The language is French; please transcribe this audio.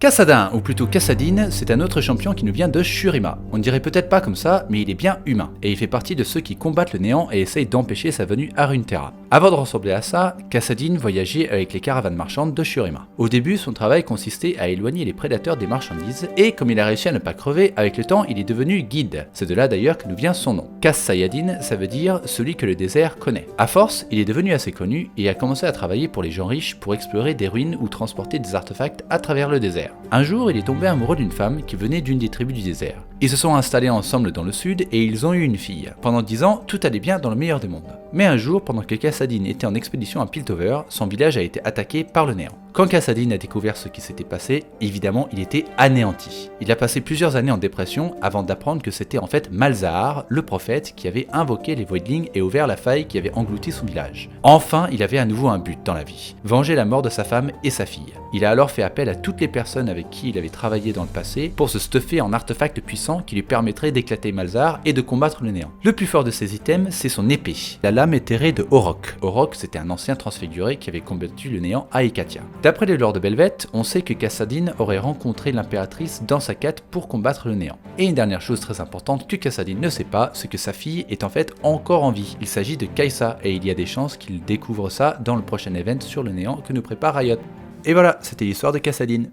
Kassadin, ou plutôt Kassadin, c'est un autre champion qui nous vient de Shurima. On ne dirait peut-être pas comme ça, mais il est bien humain, et il fait partie de ceux qui combattent le néant et essayent d'empêcher sa venue à Runeterra. Avant de ressembler à ça, Kassadin voyageait avec les caravanes marchandes de Shurima. Au début, son travail consistait à éloigner les prédateurs des marchandises, et comme il a réussi à ne pas crever, avec le temps il est devenu guide. C'est de là d'ailleurs que nous vient son nom. Kas-Sayyadin, ça veut dire celui que le désert connaît. À force, il est devenu assez connu et a commencé à travailler pour les gens riches pour explorer des ruines ou transporter des artefacts à travers le désert. Un jour, il est tombé amoureux d'une femme qui venait d'une des tribus du désert. Ils se sont installés ensemble dans le sud et ils ont eu une fille. Pendant 10 ans, tout allait bien dans le meilleur des mondes. Mais un jour, pendant que Kassadin était en expédition à Piltover, son village a été attaqué par le néant. Quand Kassadin a découvert ce qui s'était passé, évidemment, il était anéanti. Il a passé plusieurs années en dépression avant d'apprendre que c'était en fait Malzahar, le prophète, qui avait invoqué les Voidlings et ouvert la faille qui avait englouti son village. Enfin, il avait à nouveau un but dans la vie, venger la mort de sa femme et sa fille. Il a alors fait appel à toutes les personnes avec qui il avait travaillé dans le passé pour se stuffer en artefacts puissants qui lui permettraient d'éclater Malzahar et de combattre le néant. Le plus fort de ses items, c'est son épée, la lame éthérée de Orok. Orok, c'était un ancien transfiguré qui avait combattu le néant à Ekatia. D'après les lore de Belvet, on sait que Kassadin aurait rencontré l'impératrice dans sa quête pour combattre le néant. Et une dernière chose très importante que Kassadin ne sait pas, c'est que sa fille est en fait encore en vie. Il s'agit de Kai'Sa et il y a des chances qu'il découvre ça dans le prochain event sur le néant que nous prépare Riot. Et voilà, c'était l'histoire de Kassadin.